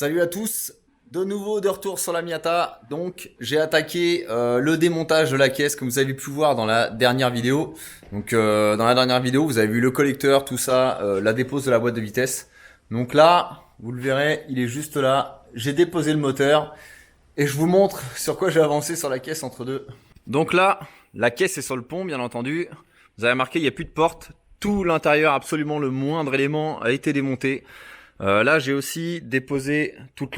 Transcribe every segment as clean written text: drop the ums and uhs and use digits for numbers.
Salut à tous, de nouveau de retour sur la Miata. Donc j'ai attaqué le démontage de la caisse comme vous avez pu voir dans la dernière vidéo. Donc dans la dernière vidéo vous avez vu le collecteur, tout ça, la dépose de la boîte de vitesse. Donc là, vous le verrez, il est juste là. J'ai déposé le moteur et je vous montre sur quoi j'ai avancé sur la caisse entre deux. Donc là, la caisse est sur le pont bien entendu. Vous avez remarqué, il n'y a plus de porte. Tout l'intérieur, absolument le moindre élément a été démonté. Là, j'ai aussi déposé toute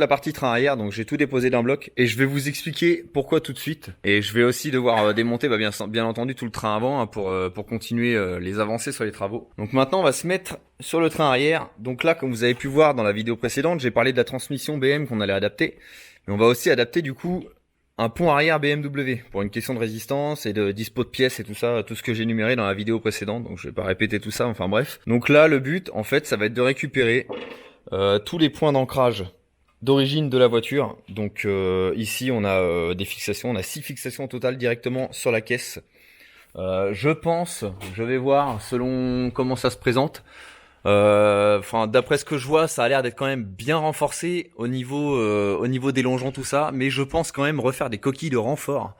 la partie train arrière, donc j'ai tout déposé d'un bloc et je vais vous expliquer pourquoi tout de suite. Et je vais aussi devoir démonter bien entendu tout le train avant hein, pour continuer les avancées sur les travaux. Donc maintenant, on va se mettre sur le train arrière. Donc là, comme vous avez pu voir dans la vidéo précédente, j'ai parlé de la transmission BM qu'on allait adapter. Mais on va aussi adapter du coup un pont arrière BMW pour une question de résistance et de dispo de pièces et tout ça, tout ce que j'ai énuméré dans la vidéo précédente, donc je vais pas répéter tout ça, enfin bref. Donc là, le but, en fait, ça va être de récupérer tous les points d'ancrage d'origine de la voiture. Donc ici, on a des fixations, on a 6 fixations au total directement sur la caisse. Je pense, je vais voir selon comment ça se présente. Enfin, d'après ce que je vois, ça a l'air d'être quand même bien renforcé au niveau des longeons, tout ça. Mais je pense quand même refaire des coquilles de renfort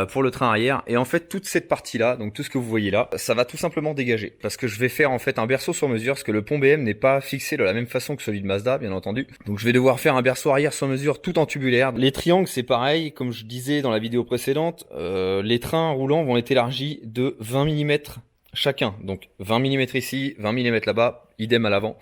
pour le train arrière. Et en fait, toute cette partie-là, donc tout ce que vous voyez là, ça va tout simplement dégager. Parce que je vais faire en fait un berceau sur mesure, parce que le pont BM n'est pas fixé de la même façon que celui de Mazda, bien entendu. Donc je vais devoir faire un berceau arrière sur mesure tout en tubulaire. Les triangles, c'est pareil, comme je disais dans la vidéo précédente, les trains roulants vont être élargis de 20 mm chacun, donc 20 mm ici, 20 mm là-bas, idem à l'avant.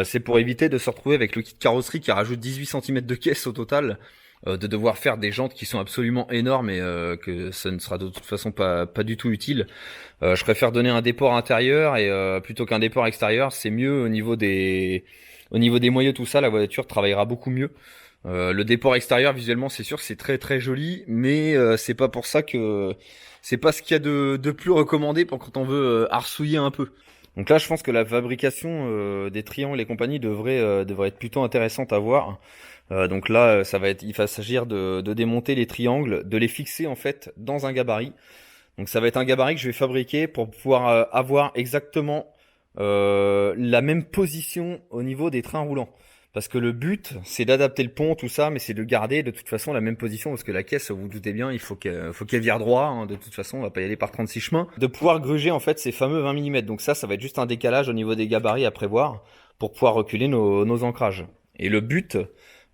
C'est pour éviter de se retrouver avec le kit carrosserie qui rajoute 18 cm de caisse au total, de devoir faire des jantes qui sont absolument énormes et que ça ne sera de toute façon pas du tout utile. Je préfère donner un déport intérieur et plutôt qu'un déport extérieur, c'est mieux au niveau des moyeux, tout ça, la voiture travaillera beaucoup mieux. Le déport extérieur visuellement c'est sûr que c'est très très joli, mais c'est pas pour ça que c'est pas ce qu'il y a de plus recommandé pour quand on veut arsouiller un peu. Donc là je pense que la fabrication des triangles et compagnie devrait être plutôt intéressante à voir. Donc là il va s'agir de démonter les triangles, de les fixer en fait dans un gabarit. Donc ça va être un gabarit que je vais fabriquer pour pouvoir avoir exactement la même position au niveau des trains roulants. Parce que le but, c'est d'adapter le pont, tout ça, mais c'est de garder de toute façon la même position, parce que la caisse, vous vous doutez bien, il faut qu'elle vire droit, hein, de toute façon, on va pas y aller par 36 chemins. De pouvoir gruger en fait ces fameux 20 mm. Donc ça va être juste un décalage au niveau des gabarits à prévoir, pour pouvoir reculer nos ancrages. Et le but,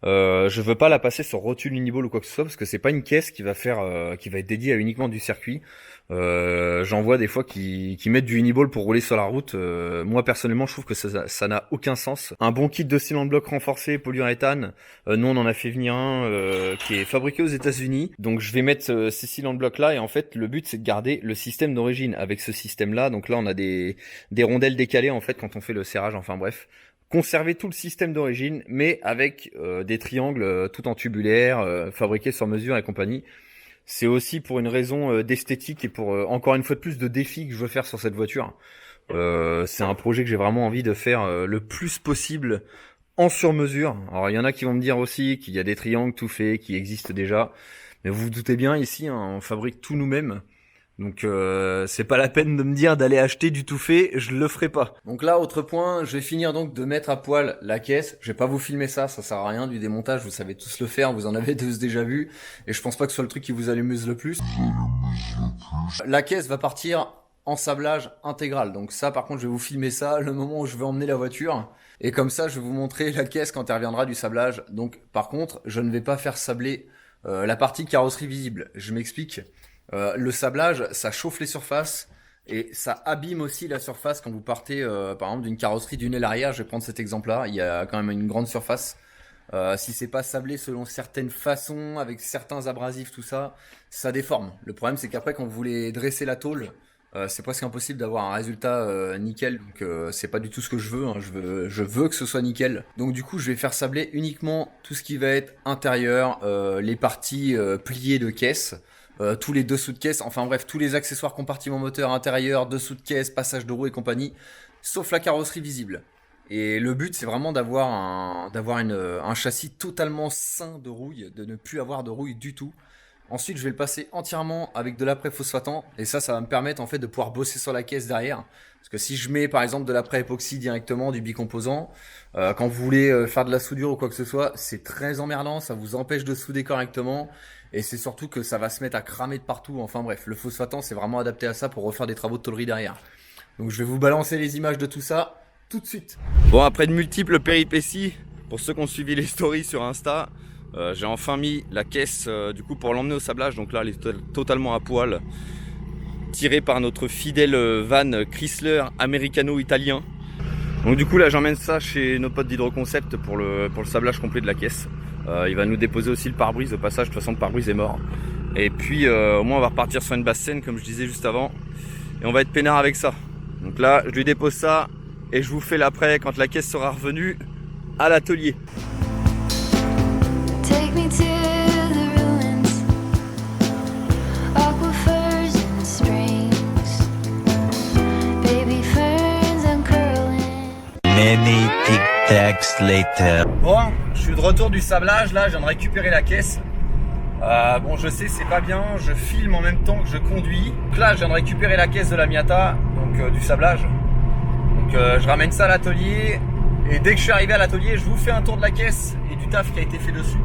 je veux pas la passer sur rotule uniball ou quoi que ce soit, parce que c'est pas une caisse qui va être dédiée à uniquement du circuit. J'en vois des fois qui mettent du uniball pour rouler sur la route. Moi personnellement, je trouve que ça n'a aucun sens. Un bon kit de cylindre bloc renforcé polyuréthane. Nous, on en a fait venir un qui est fabriqué aux États-Unis. Donc, je vais mettre ces cylindres blocs là et en fait, le but c'est de garder le système d'origine avec ce système là. Donc là, on a des rondelles décalées en fait quand on fait le serrage. Enfin bref. Conserver tout le système d'origine, mais avec des triangles tout en tubulaire, fabriqués sur mesure et compagnie. C'est aussi pour une raison d'esthétique et pour encore une fois de plus de défi que je veux faire sur cette voiture. C'est un projet que j'ai vraiment envie de faire le plus possible en sur-mesure. Alors il y en a qui vont me dire aussi qu'il y a des triangles tout faits qui existent déjà, mais vous vous doutez bien ici, hein, on fabrique tout nous-mêmes. Donc c'est pas la peine de me dire d'aller acheter du tout fait, je le ferai pas. Donc là, autre point, je vais finir donc de mettre à poil la caisse. Je vais pas vous filmer ça sert à rien du démontage, vous savez tous le faire, vous en avez tous déjà vu, et je pense pas que ce soit le truc qui vous amuse le plus. La caisse va partir en sablage intégral, donc ça par contre je vais vous filmer ça le moment où je vais emmener la voiture, et comme ça je vais vous montrer la caisse quand elle reviendra du sablage. Donc par contre, je ne vais pas faire sabler la partie carrosserie visible, je m'explique. Le sablage, ça chauffe les surfaces et ça abîme aussi la surface quand vous partez, par exemple, d'une carrosserie d'une aile arrière. Je vais prendre cet exemple-là. Il y a quand même une grande surface. Si c'est pas sablé selon certaines façons, avec certains abrasifs, tout ça, ça déforme. Le problème, c'est qu'après, quand vous voulez dresser la tôle, c'est presque impossible d'avoir un résultat nickel. Donc, c'est pas du tout ce que je veux, hein. Je veux que ce soit nickel. Donc, du coup, je vais faire sabler uniquement tout ce qui va être intérieur, les parties pliées de caisse. Tous les dessous de caisse, enfin bref, tous les accessoires compartiments moteur intérieur, dessous de caisse, passage de roue et compagnie, sauf la carrosserie visible. Et le but, c'est vraiment d'avoir un châssis totalement sain de rouille, de ne plus avoir de rouille du tout. Ensuite, je vais le passer entièrement avec de l'après phosphatant et ça va me permettre en fait de pouvoir bosser sur la caisse derrière. Parce que si je mets par exemple de l'après époxy directement, du bicomposant, quand vous voulez faire de la soudure ou quoi que ce soit, c'est très emmerdant, ça vous empêche de souder correctement et c'est surtout que ça va se mettre à cramer de partout. Enfin bref, le phosphatant c'est vraiment adapté à ça pour refaire des travaux de tôlerie derrière. Donc je vais vous balancer les images de tout ça tout de suite. Bon, après de multiples péripéties, pour ceux qui ont suivi les stories sur Insta, j'ai enfin mis la caisse du coup pour l'emmener au sablage. Donc là elle est totalement à poil, tirée par notre fidèle van Chrysler américano-italien. Donc du coup là j'emmène ça chez nos potes d'Hydroconcept pour le sablage complet de la caisse. Il va nous déposer aussi le pare-brise au passage, de toute façon le pare-brise est mort. Et puis au moins on va repartir sur une basse scène comme je disais juste avant. Et on va être peinard avec ça. Donc là je lui dépose ça et je vous fais l'après quand la caisse sera revenue à l'atelier. Take me to the ruins, aquifers and springs, baby ferns uncurling. Many tic-tacs later. Bon, je suis de retour du sablage, là je viens de récupérer la caisse. Bon je sais c'est pas bien, je filme en même temps que je conduis. Donc là je viens de récupérer la caisse de la Miata, donc du sablage. Donc je ramène ça à l'atelier et dès que je suis arrivé à l'atelier je vous fais un tour de la caisse et du taf qui a été fait dessus.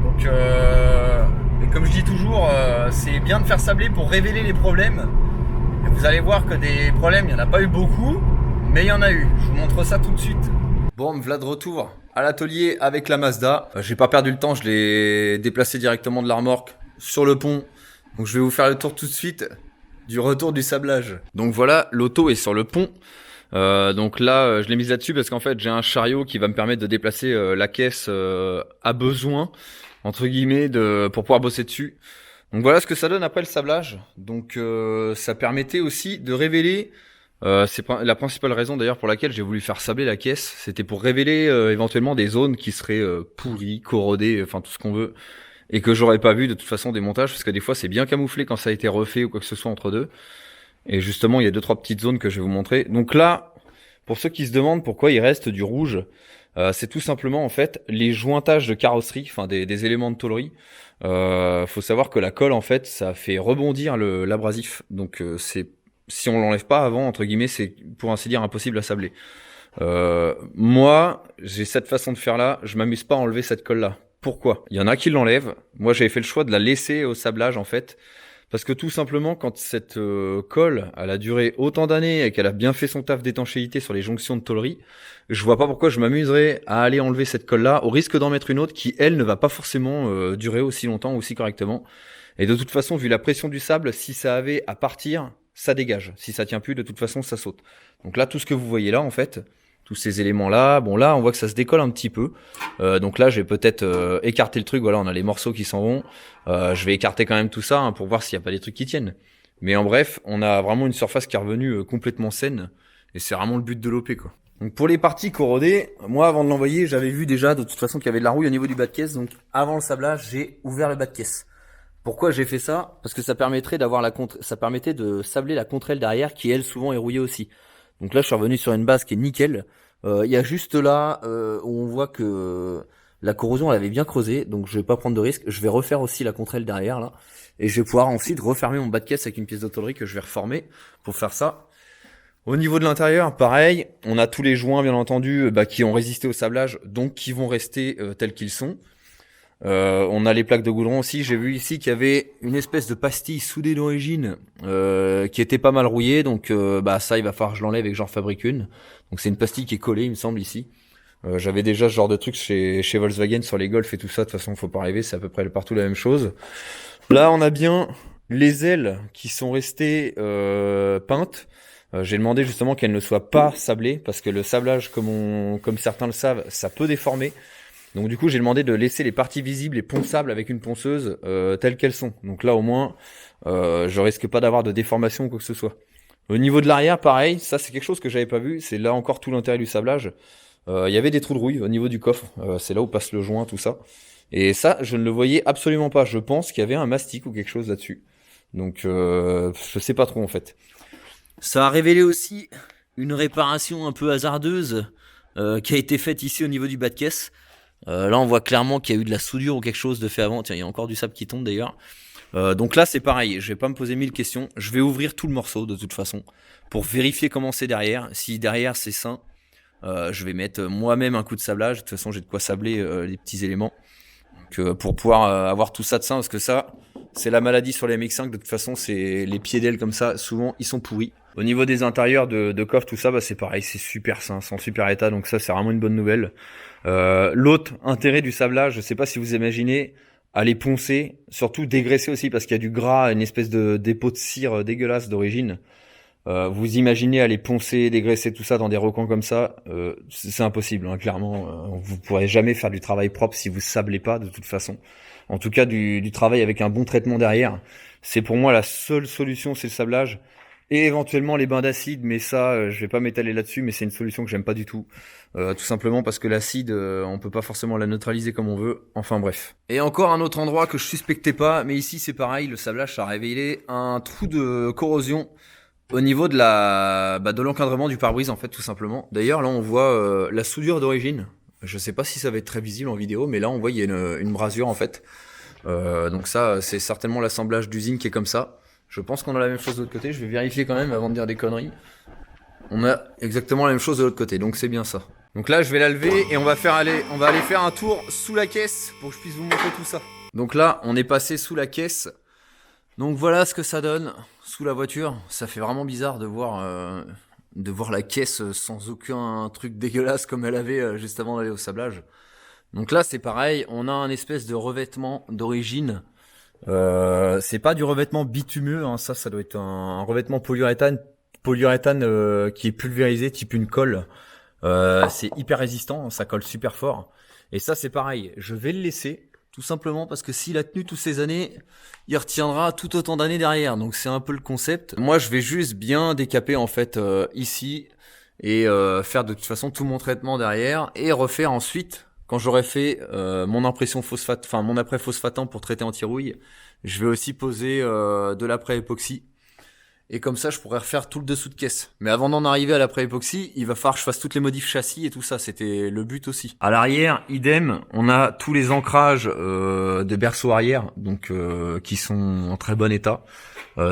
Donc et comme je dis toujours, c'est bien de faire sabler pour révéler les problèmes. Et vous allez voir que des problèmes il n'y en a pas eu beaucoup, mais il y en a eu. Je vous montre ça tout de suite. Bon, me voilà de retour à l'atelier avec la Mazda. J'ai pas perdu le temps, je l'ai déplacé directement de la remorque sur le pont. Donc je vais vous faire le tour tout de suite du retour du sablage. Donc voilà, l'auto est sur le pont. Donc là, je l'ai mise là-dessus parce qu'en fait, j'ai un chariot qui va me permettre de déplacer la caisse à besoin, entre guillemets, pour pouvoir bosser dessus. Donc voilà ce que ça donne après le sablage. Donc ça permettait aussi de révéler... c'est la principale raison d'ailleurs pour laquelle j'ai voulu faire sabler la caisse, c'était pour révéler éventuellement des zones qui seraient pourries, corrodées, enfin tout ce qu'on veut, et que j'aurais pas vu de toute façon des montages, parce que des fois c'est bien camouflé quand ça a été refait ou quoi que ce soit entre deux. Et justement il y a 2-3 petites zones que je vais vous montrer. Donc là, pour ceux qui se demandent pourquoi il reste du rouge, c'est tout simplement en fait les jointages de carrosserie, enfin des éléments de tôlerie. Faut savoir que la colle en fait ça fait rebondir l'abrasif, donc c'est si on l'enlève pas avant, entre guillemets, c'est pour ainsi dire impossible à sabler. Moi, j'ai cette façon de faire là, je m'amuse pas à enlever cette colle là. Pourquoi ? Il y en a qui l'enlèvent. Moi, j'avais fait le choix de la laisser au sablage en fait, parce que tout simplement, quand cette colle, elle a duré autant d'années et qu'elle a bien fait son taf d'étanchéité sur les jonctions de tôlerie, je vois pas pourquoi je m'amuserais à aller enlever cette colle là, au risque d'en mettre une autre qui, elle, ne va pas forcément durer aussi longtemps, aussi correctement. Et de toute façon, vu la pression du sable, si ça avait à partir, ça dégage. Si ça tient plus, de toute façon, ça saute. Donc là, tout ce que vous voyez là, en fait, tous ces éléments-là, bon là, on voit que ça se décolle un petit peu. Donc là, je vais peut-être écarter le truc. Voilà, on a les morceaux qui s'en vont. Je vais écarter quand même tout ça hein, pour voir s'il n'y a pas des trucs qui tiennent. Mais en bref, on a vraiment une surface qui est revenue complètement saine. Et c'est vraiment le but de l'OP, quoi. Donc pour les parties corrodées, moi, avant de l'envoyer, j'avais vu déjà de toute façon qu'il y avait de la rouille au niveau du bas de caisse. Donc avant le sablage, j'ai ouvert le bas de caisse. Pourquoi j'ai fait ça ? Parce que ça permettrait ça permettait de sabler la contre-aile derrière qui elle souvent est rouillée aussi. Donc là je suis revenu sur une base qui est nickel. Il y a juste là où on voit que la corrosion elle avait bien creusé, donc je vais pas prendre de risque. Je vais refaire aussi la contre-aile derrière là, et je vais pouvoir ensuite refermer mon bas de caisse avec une pièce de tôlerie que je vais reformer pour faire ça. Au niveau de l'intérieur, pareil, on a tous les joints bien entendu qui ont résisté au sablage, donc qui vont rester tels qu'ils sont. On a les plaques de goudron aussi. J'ai vu ici qu'il y avait une espèce de pastille soudée d'origine qui était pas mal rouillée, donc ça il va falloir que je l'enlève et que j'en fabrique une. Donc c'est une pastille qui est collée il me semble ici. J'avais déjà ce genre de truc chez Volkswagen sur les Golf et tout ça, de toute façon faut pas rêver, c'est à peu près partout la même chose. Là on a bien les ailes qui sont restées peintes. J'ai demandé justement qu'elles ne soient pas sablées, parce que le sablage comme certains le savent, ça peut déformer. Donc du coup j'ai demandé de laisser les parties visibles et ponçables avec une ponceuse telles qu'elles sont. Donc là au moins je risque pas d'avoir de déformation ou quoi que ce soit. Au niveau de l'arrière pareil, ça c'est quelque chose que j'avais pas vu, c'est là encore tout l'intérêt du sablage. Il y avait des trous de rouille au niveau du coffre, c'est là où passe le joint, tout ça. Et ça je ne le voyais absolument pas, je pense qu'il y avait un mastic ou quelque chose là-dessus. Donc je sais pas trop en fait. Ça a révélé aussi une réparation un peu hasardeuse qui a été faite ici au niveau du bas de caisse. Là, on voit clairement qu'il y a eu de la soudure ou quelque chose de fait avant. Tiens, il y a encore du sable qui tombe d'ailleurs. Donc là, c'est pareil. Je vais pas me poser 1000 questions. Je vais ouvrir tout le morceau de toute façon pour vérifier comment c'est derrière. Si derrière c'est sain, je vais mettre moi-même un coup de sablage. De toute façon, j'ai de quoi sabler les petits éléments. Donc, pour pouvoir avoir tout ça de sain, parce que ça, c'est la maladie sur les MX5. De toute façon, c'est les pieds d'ailes comme ça. Souvent, ils sont pourris. Au niveau des intérieurs de coffre, tout ça, bah, c'est pareil. C'est super sain, c'est en super état. Donc ça, c'est vraiment une bonne nouvelle. L'autre intérêt du sablage, je sais pas si vous imaginez, à les poncer, surtout dégraisser aussi parce qu'il y a du gras, une espèce de dépôt de cire dégueulasse d'origine. Vous imaginez aller poncer, dégraisser tout ça dans des recoins comme ça, c'est impossible, hein, clairement. Vous pourrez jamais faire du travail propre si vous sablez pas de toute façon. En tout cas, du travail avec un bon traitement derrière. C'est pour moi la seule solution, c'est le sablage. Et éventuellement les bains d'acide, mais ça, je vais pas m'étaler là-dessus, mais c'est une solution que j'aime pas du tout. Tout simplement parce que l'acide, on peut pas forcément la neutraliser comme on veut. Enfin bref. Et encore un autre endroit que je suspectais pas, mais ici c'est pareil, le sablage ça a révélé un trou de corrosion au niveau de de l'encadrement du pare-brise en fait, tout simplement. D'ailleurs là on voit la soudure d'origine. Je sais pas si ça va être très visible en vidéo, mais là on voit il y a une brasure en fait. Donc ça c'est certainement l'assemblage d'usine qui est comme ça. Je pense qu'on a la même chose de l'autre côté, je vais vérifier quand même avant de dire des conneries. On a exactement la même chose de l'autre côté, donc c'est bien ça. Donc là je vais la lever et on va aller faire un tour sous la caisse pour que je puisse vous montrer tout ça. Donc là on est passé sous la caisse. Donc voilà ce que ça donne sous la voiture. Ça fait vraiment bizarre de voir la caisse sans aucun truc dégueulasse comme elle avait juste avant d'aller au sablage. Donc là c'est pareil, on a un espèce de revêtement d'origine. C'est pas du revêtement bitumeux, hein, ça doit être un revêtement polyuréthane qui est pulvérisé type une colle. C'est hyper résistant, ça colle super fort. Et ça c'est pareil, je vais le laisser tout simplement parce que s'il a tenu toutes ces années, il retiendra tout autant d'années derrière. Donc c'est un peu le concept. Moi je vais juste bien décaper en fait ici et faire de toute façon tout mon traitement derrière et refaire ensuite. Quand j'aurai fait mon impression phosphate, enfin mon après phosphatant pour traiter anti-rouille, je vais aussi poser de l'après époxy. Et comme ça, je pourrais refaire tout le dessous de caisse. Mais avant d'en arriver à l'après époxy, il va falloir que je fasse toutes les modifs châssis et tout ça. C'était le but aussi. À l'arrière, idem, on a tous les ancrages de berceau arrière, donc qui sont en très bon état.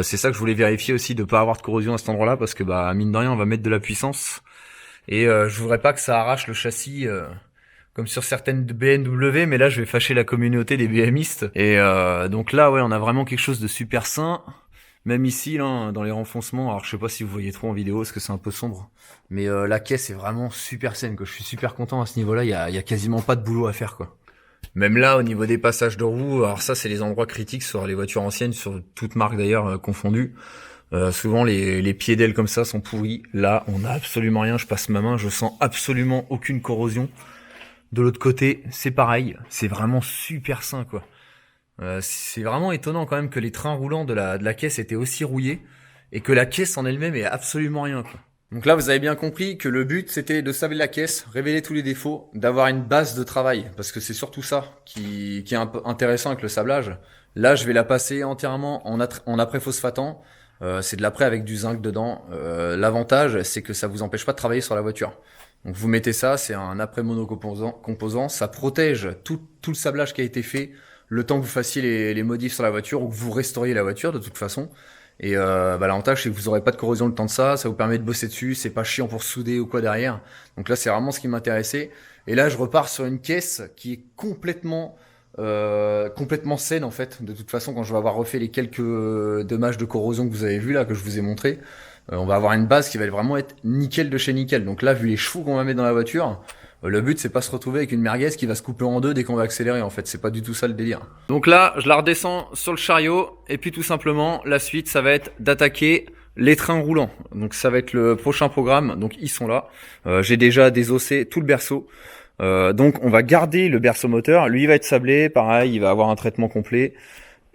C'est ça que je voulais vérifier aussi, de pas avoir de corrosion à cet endroit-là, parce que bah mine de rien, on va mettre de la puissance. Et je voudrais pas que ça arrache le châssis. Comme sur certaines BMW, mais là je vais fâcher la communauté des BMistes. Et donc là ouais, on a vraiment quelque chose de super sain. Même ici là, dans les renfoncements, alors je sais pas si vous voyez trop en vidéo parce que c'est un peu sombre, mais la caisse est vraiment super saine, quoi. Je suis super content à ce niveau-là, il y a quasiment pas de boulot à faire, quoi. Même là au niveau des passages de roues, alors ça c'est les endroits critiques sur les voitures anciennes, sur toute marque d'ailleurs confondues. Souvent les pieds d'ailes comme ça sont pourris. Là on a absolument rien, je passe ma main, je sens absolument aucune corrosion. De l'autre côté, c'est pareil, c'est vraiment super sain, quoi. C'est vraiment étonnant quand même que les trains roulants de la caisse étaient aussi rouillés et que la caisse en elle-même est absolument rien, quoi. Donc là, vous avez bien compris que le but, c'était de sabler la caisse, révéler tous les défauts, d'avoir une base de travail, parce que c'est surtout ça qui est un peu intéressant avec le sablage. Là, je vais la passer entièrement en après-phosphatant. C'est de l'après avec du zinc dedans. L'avantage, c'est que ça vous empêche pas de travailler sur la voiture. Donc vous mettez ça, c'est un après monocomposant, ça protège tout le sablage qui a été fait, le temps que vous fassiez les modifs sur la voiture ou que vous restauriez la voiture de toute façon. Et l'avantage c'est que vous aurez pas de corrosion le temps de ça vous permet de bosser dessus, c'est pas chiant pour souder ou quoi derrière. Donc là c'est vraiment ce qui m'intéressait. Et là je repars sur une caisse qui est complètement saine en fait. De toute façon quand je vais avoir refait les quelques dommages de corrosion que vous avez vu là, que je vous ai montré, on va avoir une base qui va vraiment être nickel de chez nickel. Donc là vu les chevaux qu'on va mettre dans la voiture, le but c'est pas se retrouver avec une merguez qui va se couper en deux dès qu'on va accélérer en fait, c'est pas du tout ça le délire. Donc là je la redescends sur le chariot et puis tout simplement la suite ça va être d'attaquer les trains roulants. Donc ça va être le prochain programme, donc ils sont là. J'ai déjà désossé tout le berceau. Donc on va garder le berceau moteur, lui il va être sablé, pareil il va avoir un traitement complet.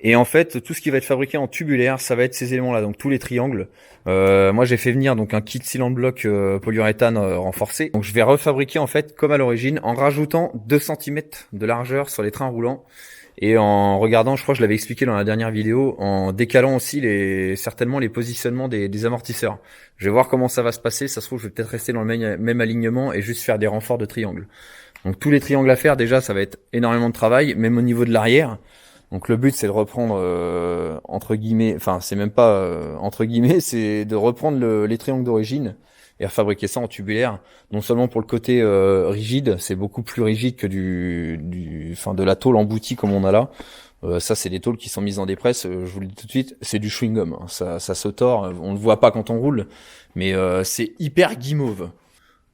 Et en fait, tout ce qui va être fabriqué en tubulaire, ça va être ces éléments-là, donc tous les triangles. Moi, j'ai fait venir donc un kit cylinder bloc polyuréthane renforcé. Donc, je vais refabriquer en fait comme à l'origine, en rajoutant 2 cm de largeur sur les trains roulants et en regardant, je crois que je l'avais expliqué dans la dernière vidéo, en décalant aussi certainement les positionnements des amortisseurs. Je vais voir comment ça va se passer. Ça se trouve, je vais peut-être rester dans le même alignement et juste faire des renforts de triangles. Donc tous les triangles à faire, déjà, ça va être énormément de travail, même au niveau de l'arrière. Donc le but, c'est de reprendre, entre guillemets, enfin, c'est même pas entre guillemets, c'est de reprendre les triangles d'origine et à fabriquer ça en tubulaire. Non seulement pour le côté rigide, c'est beaucoup plus rigide que de la tôle emboutie comme on a là. Ça, c'est des tôles qui sont mises en dépresse. Je vous le dis tout de suite, c'est du chewing-gum. Hein. Ça se tord. On le voit pas quand on roule, mais c'est hyper guimauve.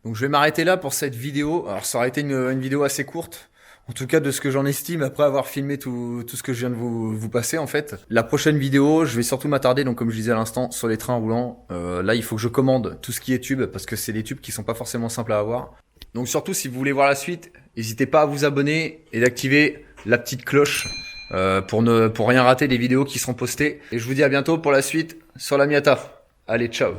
Donc, je vais m'arrêter là pour cette vidéo. Alors, ça aurait été une vidéo assez courte. En tout cas, de ce que j'en estime après avoir filmé tout ce que je viens de vous passer, en fait. La prochaine vidéo, je vais surtout m'attarder, donc comme je disais à l'instant, sur les trains roulants. Là, il faut que je commande tout ce qui est tube, parce que c'est des tubes qui sont pas forcément simples à avoir. Donc surtout, si vous voulez voir la suite, n'hésitez pas à vous abonner et d'activer la petite cloche pour rien rater des vidéos qui seront postées. Et je vous dis à bientôt pour la suite sur la Miata. Allez, ciao!